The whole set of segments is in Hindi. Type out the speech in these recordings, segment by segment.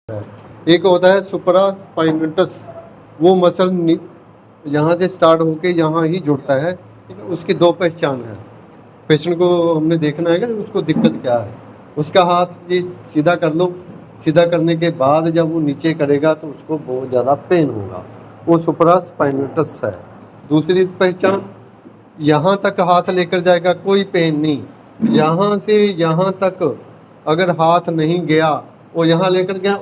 है। एक होता है सुप्रास्पाइनटस, वो मसल यहाँ से स्टार्ट होके यहाँ ही जुड़ता है। ठीक है, उसकी दो पहचान है। पेशेंट को हमने देखना है कि उसको दिक्कत क्या है। उसका हाथ ये सीधा कर लो, सीधा करने के बाद जब वो नीचे करेगा तो उसको बहुत ज़्यादा पेन होगा, वो सुप्रास्पाइनटस है। दूसरी पहचान, यहाँ तक हाथ लेकर जाएगा कोई पेन नहीं, यहाँ से यहाँ तक अगर हाथ नहीं गया और यहाँ लेकर गया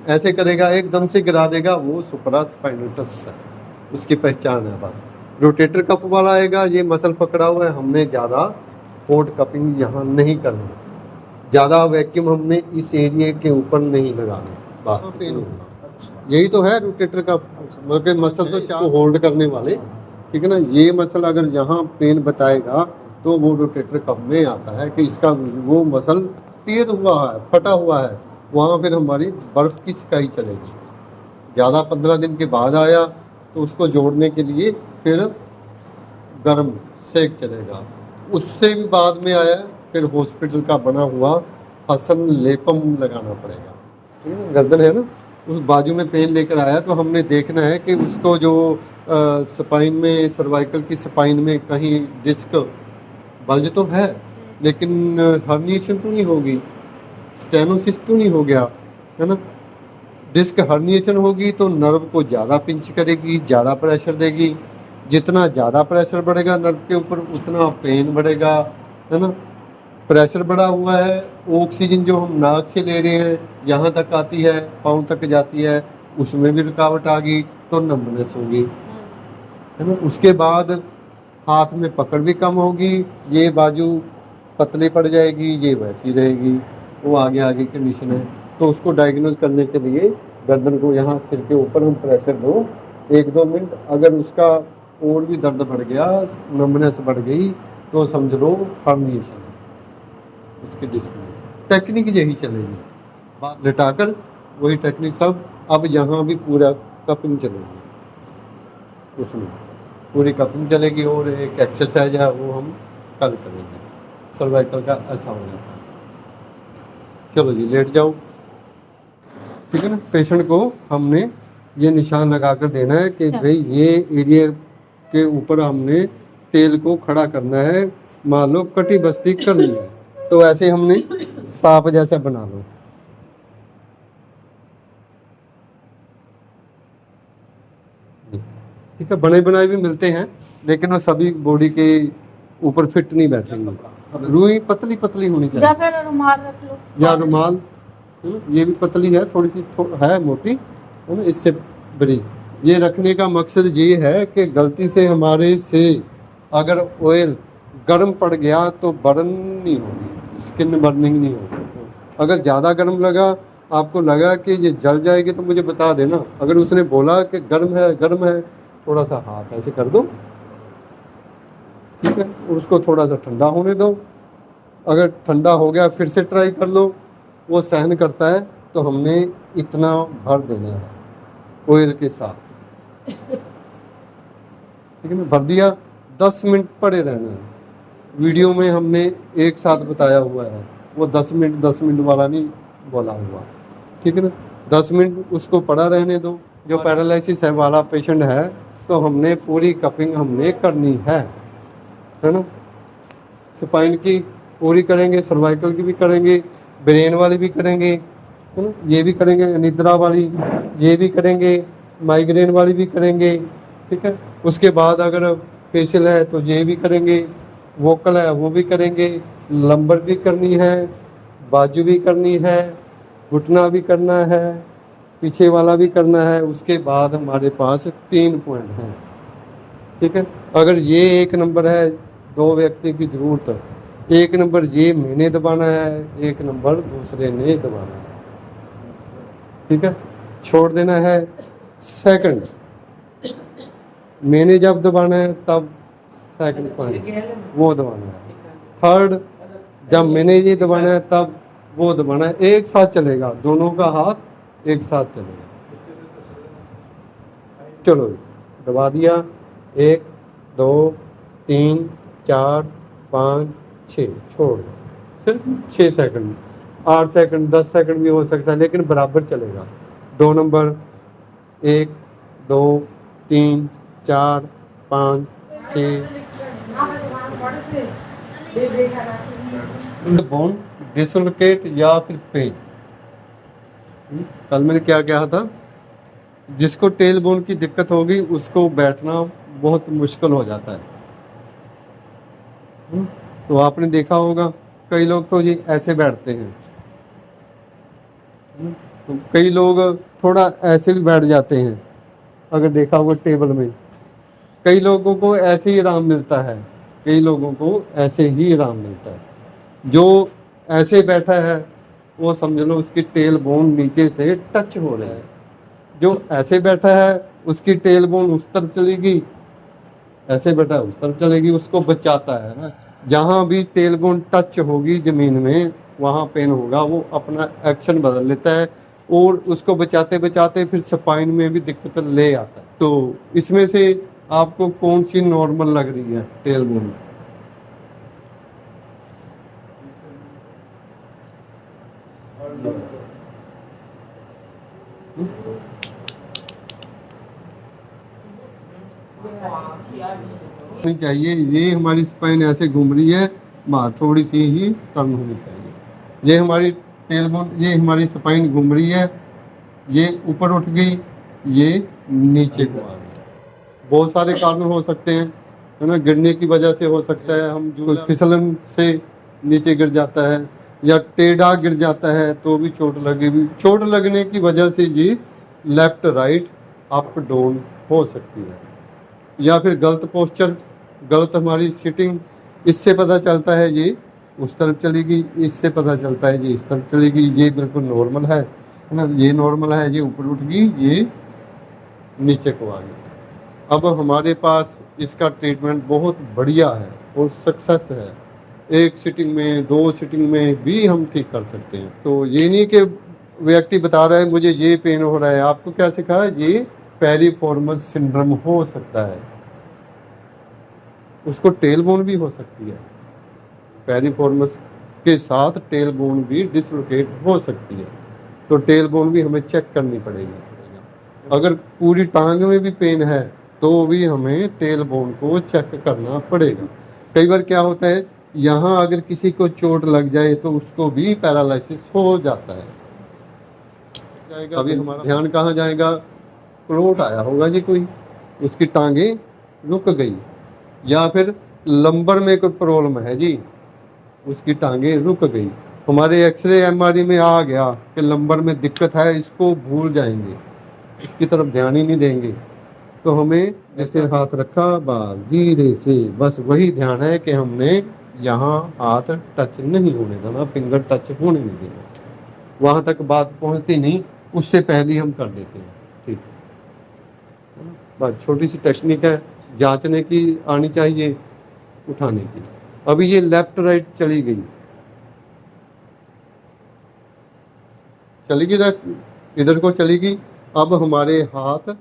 ऐसे करेगा, एकदम से गिरा देगा, वो सुप्रास्पाइनटस है, उसकी पहचान है। बात रोटेटर कफ वाला आएगा, ये मसल पकड़ा हुआ है, हमने ज़्यादा होट कपिंग यहाँ नहीं करनी, ज़्यादा वैक्यूम हमने इस एरिया के ऊपर नहीं लगाना। बात पेन होगा, यही तो है रोटेटर कफ, मतलब मसल तो चार होल्ड करने वाले। ठीक है ना, ये मसल अगर यहाँ पेन बताएगा तो वो रोटेटर कफ में आता है कि इसका वो मसल टीयर हुआ है, फटा हुआ है, वहाँ फिर हमारी बर्फ़ की सिकाई चलेगी। ज़्यादा 15 दिन के बाद आया तो उसको जोड़ने के लिए फिर गर्म सेक चलेगा। उससे भी बाद में आया फिर हॉस्पिटल का बना हुआ हसन लेपम लगाना पड़ेगा। ठीक है ना, गर्दन है ना, उस बाजू में पेन लेकर आया तो हमने देखना है कि उसको जो स्पाइन में, सर्वाइकल की स्पाइन में कहीं डिस्क बल्ज तो है, लेकिन हर्निएशन तो नहीं होगी, स्टेनोसिस तो नहीं हो गया, है ना। डिस्क हर्निएशन होगी तो नर्व को ज़्यादा पिंच करेगी, ज़्यादा प्रेशर देगी। जितना ज़्यादा प्रेशर बढ़ेगा नर्व के ऊपर उतना पेन बढ़ेगा, है ना। प्रेशर बढ़ा हुआ है, ऑक्सीजन जो हम नाक से ले रहे हैं यहाँ तक आती है, पाँव तक जाती है, उसमें भी रुकावट आ गई तो नंबनेस होगी, है ना। उसके बाद हाथ में पकड़ भी कम होगी, ये बाजू पतली पड़ जाएगी, ये वैसी रहेगी, वो आगे आगे कंडीशन है। तो उसको डायग्नोज करने के लिए गर्दन को यहाँ सिर के ऊपर हम प्रेशर दो 1-2 मिनट। अगर उसका और भी दर्द बढ़ गया, नंबनेस बढ़ गई, तो समझ लो हर्निएशन है उसकी डिस्क में। टेक्निक यही चलेगी, बात लिटाकर वही टेक्निक सब। अब यहाँ भी पूरा कपिंग चलेगी, उसमें पूरी कपिंग चलेगी और एक एक्सरसाइज है वो हम कल करेंगे। सर्वाइकल का ऐसा हो जाता है। चलो जी, लेट जाओ। ठीक है ना, पेशेंट को हमने ये निशान लगा कर देना है कि भाई ये एरिया के ऊपर हमने तेल को खड़ा करना है। मान लो कटी बस्ती करनी है तो ऐसे हमने सांप जैसा बना लो। ठीक है, बने बनाए भी मिलते हैं लेकिन वो सभी बॉडी के ऊपर फिट नहीं बैठेंगे। रुई पतली पतली होनी चाहिए, या फिर रुमाल रख लो, या रुमाल। ये भी पतली है, थोड़ी सी है मोटी, है ना, इससे बड़ी। ये रखने का मकसद ये है कि गलती से हमारे से अगर ऑयल गर्म पड़ गया तो बर्न नहीं होगी, स्किन बर्निंग नहीं होगी। अगर ज़्यादा गर्म लगा, आपको लगा कि ये जल जाएगी तो मुझे बता देना। अगर उसने बोला कि गर्म है गर्म है, थोड़ा सा हाथ ऐसे कर दो, ठीक है, उसको थोड़ा सा ठंडा होने दो। अगर ठंडा हो गया फिर से ट्राई कर लो, वो सहन करता है तो हमने इतना भर देना है ऑयल के साथ। ठीक है ना, भर दिया, 10 मिनट पड़े रहना है। वीडियो में हमने एक साथ बताया हुआ है, वो 10 मिनट वाला नहीं बोला हुआ। ठीक है ना, 10 मिनट उसको पड़ा रहने दो। जो पैरालिसिस है वाला पेशेंट है तो हमने पूरी कपिंग हमने करनी है ना। स्पाइन की पूरी करेंगे, सर्वाइकल की भी करेंगे, ब्रेन वाली भी करेंगे, है ना, ये भी करेंगे, निद्रा वाली ये भी करेंगे, माइग्रेन वाली भी करेंगे। ठीक है, उसके बाद अगर फेशियल है तो ये भी करेंगे, वोकल है वो भी करेंगे, लंबर भी करनी है, बाजू भी करनी है, घुटना भी करना है, पीछे वाला भी करना है। उसके बाद हमारे पास 3 पॉइंट हैं। ठीक है, अगर ये 1 नंबर है, 2 व्यक्ति की जरूरत, 1 नंबर ये मैंने दबाना है, 1 नंबर दूसरे ने दबाना है। ठीक है, छोड़ देना है। सेकंड, मैंने जब दबाना है तब सेकंड पॉइंट वो दबाना है। थर्ड, जब मैंने ये दबाना है तब वो दबाना है। एक साथ चलेगा, दोनों का हाथ एक साथ चलेगा। चलो दबा दिया, 1 2 3 4 5 6, छोड़, सिर्फ 6 सेकंड। 8 सेकंड 10 सेकंड भी हो सकता है, लेकिन बराबर चलेगा। 2 नंबर, 1 2 3 4 5 6 बोन डिसलोकेट या फिर पेन। कल मैंने क्या कहा था, जिसको टेल बोन की दिक्कत होगी उसको बैठना बहुत मुश्किल हो जाता है। तो आपने देखा होगा कई लोग तो ये ऐसे बैठते हैं, तो कई लोग थोड़ा ऐसे भी बैठ जाते हैं। अगर देखा होगा टेबल में कई लोगों को ऐसे ही आराम मिलता है, कई लोगों को ऐसे ही आराम मिलता है। जो ऐसे बैठा है वो समझ लो उसकी टेल बोन नीचे से टच हो रहा है। जो ऐसे बैठा है उसकी टेल बोन उस तरफ चलेगी, ऐसे बैठा है उस तरफ चलेगी, उसको बचाता है ना। जहाँ भी टेल बोन टच होगी जमीन में वहाँ पेन होगा, वो अपना एक्शन बदल लेता है और उसको बचाते बचाते फिर स्पाइन में भी दिक्कत ले आता है। तो इसमें से आपको कौन सी नॉर्मल लग रही है टेल बोन? नहीं चाहिए, ये हमारी स्पाइन ऐसे घूम रही है, थोड़ी सी ही टर्न होनी चाहिए। ये हमारी टेल बोन, ये हमारी स्पाइन घूम रही है, ये ऊपर उठ गई, ये नीचे को आ गई। बहुत सारे कारण हो सकते हैं, है ना। गिरने की वजह से हो सकता है, हम जो फिसलन से नीचे गिर जाता है या टेढ़ा गिर जाता है तो भी चोट लगेगी। चोट लगने की वजह से ये लेफ्ट राइट अप डाउन हो सकती है, या फिर गलत पोस्चर, गलत हमारी सिटिंग, इससे पता चलता है ये उस तरफ चलेगी, इससे पता चलता है ये इस तरफ चलेगी। ये बिल्कुल नॉर्मल है ना, ये नॉर्मल है, ये ऊपर उठ गई, ये नीचे को आ गई। अब हमारे पास इसका ट्रीटमेंट बहुत बढ़िया है और सक्सेस है। 1 सिटिंग में 2 सिटिंग में भी हम ठीक कर सकते हैं। तो ये नहीं कि व्यक्ति बता रहा है मुझे ये पेन हो रहा है, आपको क्या सिखा है, ये पेरिफॉर्मस सिंड्रोम हो सकता है, उसको टेल बोन भी हो सकती है। पेरिफॉर्मस के साथ टेल बोन भी डिसलोकेट हो सकती है, तो टेल बोन भी हमें चेक करनी पड़ेगी। अगर पूरी टांग में भी पेन है तो भी हमें टेल बोन को चेक करना पड़ेगा। कई बार क्या होता है, यहाँ अगर किसी को चोट लग जाए तो उसको भी पैरालिसिस हो जाता है। अभी हमारा ध्यान कहाँ जाएगा, क्लोट आया होगा जी कोई, उसकी टांगे रुक गई, या फिर लंबर में कोई प्रॉब्लम है जी, उसकी टांगे रुक गई। हमारे एक्सरे एमआरआई में आ गया कि लंबर में दिक्कत है, इसको भूल जाएंगे, इसकी तरफ ध्यान ही नहीं देंगे। तो हमें जैसे हाथ रखा, बस धीरे से, बस वही ध्यान है कि हमने यहाँ हाथ टच नहीं होने देना, फिंगर टच होने नहीं देना, वहाँ तक बात पहुँचती नहीं, उससे पहले हम कर देते हैं। ठीक, बस छोटी सी टेक्निक है, जांचने की आनी चाहिए, उठाने की। अभी ये लेफ्ट राइट चली गई, चली गई, इधर को चली गई। अब हमारे हाथ